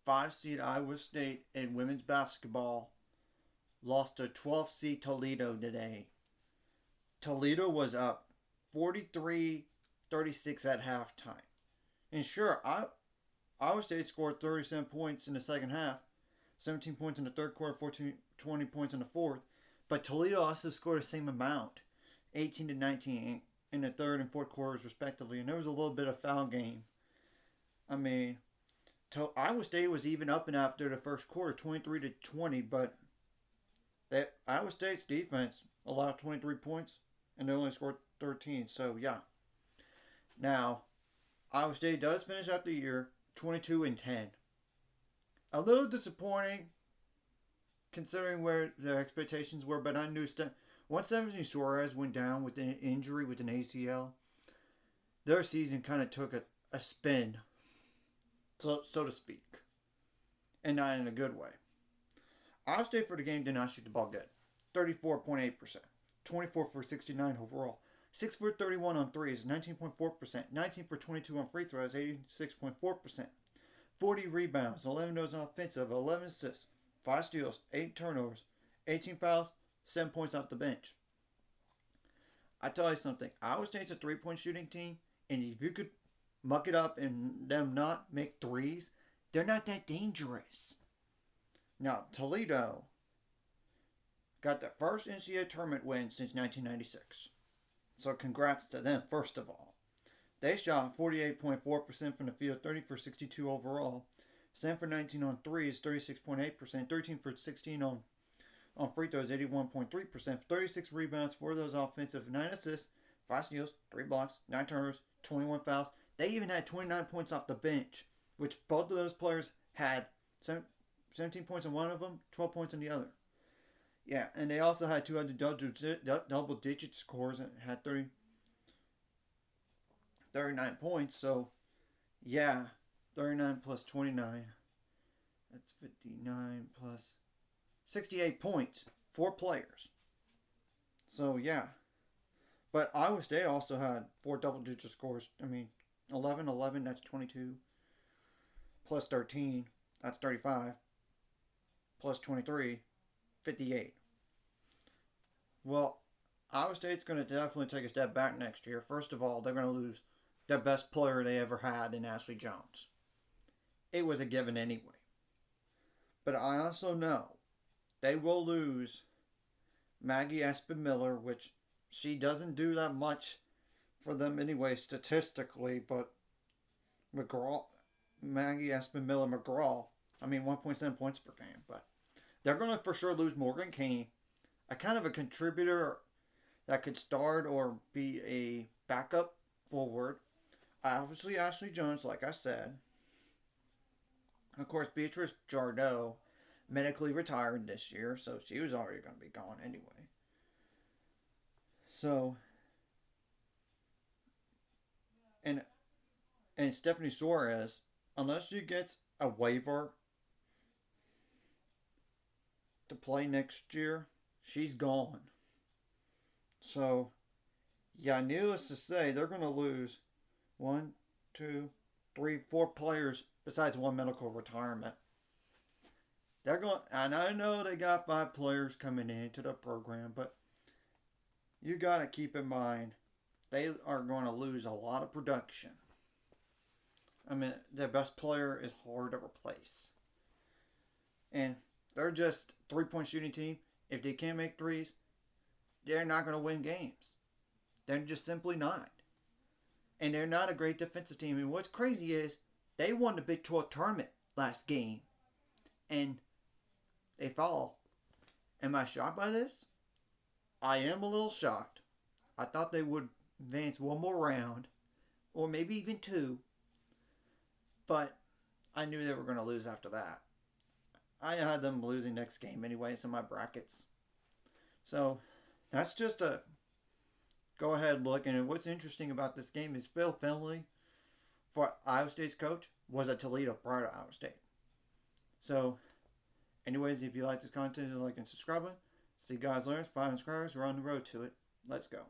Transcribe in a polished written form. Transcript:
5 seed Iowa State in women's basketball lost to 12 seed Toledo today. Toledo was up 43-36 at halftime. And sure, Iowa State scored 37 points in the second half, 17 points in the third quarter, 20 points in the fourth. But Toledo also scored the same amount, 18 to 19 in the third and fourth quarters respectively. And there was a little bit of foul game. I mean, Iowa State was even up and after the first quarter, 23 to 20. But Iowa State's defense allowed 23 points, and they only scored 13. So yeah. Now, Iowa State does finish out the year 22 and 10. A little disappointing considering where their expectations were, but I knew once Stephanie Suarez went down with an injury with an ACL, their season kind of took a spin, so to speak, and not in a good way. Iowa State for the game did not shoot the ball good, 34.8%, 24 for 69 overall, 6 for 31 on threes, 19.4%, 19 for 22 on free throws, 86.4%, 40 rebounds, 11 of those offensive, 11 assists, 5 steals, 8 turnovers, 18 fouls, 7 points off the bench. I tell you something, Iowa State's a 3-point shooting team, and if you could muck it up and them not make threes, they're not that dangerous. Now, Toledo got their first NCAA tournament win since 1996. So congrats to them, first of all. They shot 48.4% from the field, 30 for 62 overall, 7 for 19 on threes, 36.8%, 13 for 16 on free throws, 81.3%, 36 rebounds, 4 of those offensive, 9 assists, 5 steals, 3 blocks, 9 turnovers, 21 fouls. They even had 29 points off the bench, which both of those players had 17 points on one of them, 12 points on the other. Yeah, and they also had 2 other double-digit scores and had 39 points. So, yeah, 39 plus 29. That's 59 plus 68 points. 4 players. So, yeah. But Iowa State also had 4 double-digit scores. I mean, 11, that's 22. Plus 13, that's 35. Plus 23, 58. Well, Iowa State's going to definitely take a step back next year. First of all, they're going to lose their best player they ever had in Ashley Jones. It was a given anyway. But I also know they will lose Maggie Espin-Miller, which she doesn't do that much for them anyway statistically, but Maggie Espin-Miller-McGraw, 1.7 points per game, but they're going to for sure lose Morgan Kane, a kind of a contributor that could start or be a backup forward. Obviously, Ashley Jones, like I said. Of course, Beatrice Jardot medically retired this year, so she was already going to be gone anyway. So, and Stephanie Suarez, unless she gets a waiver to play next year, she's gone. So, yeah, needless to say, they're going to lose 1, 2, 3, 4 players besides one medical retirement. And I know they got 5 players coming into the program, but you got to keep in mind they are going to lose a lot of production. Their best player is hard to replace. And they're just 3-point shooting team. If they can't make threes, they're not going to win games. They're just simply not. And they're not a great defensive team. And what's crazy is they won the Big 12 tournament last game. And they fall. Am I shocked by this? I am a little shocked. I thought they would advance one more round. Or maybe even 2. But I knew they were going to lose after that. I had them losing next game anyways in my brackets. So, that's just a go ahead look. And what's interesting about this game is Phil Finley, for Iowa State's coach, was at Toledo prior to Iowa State. So, anyways, if you like this content, like and subscribe. See you guys later. 5 subscribers. We're on the road to it. Let's go.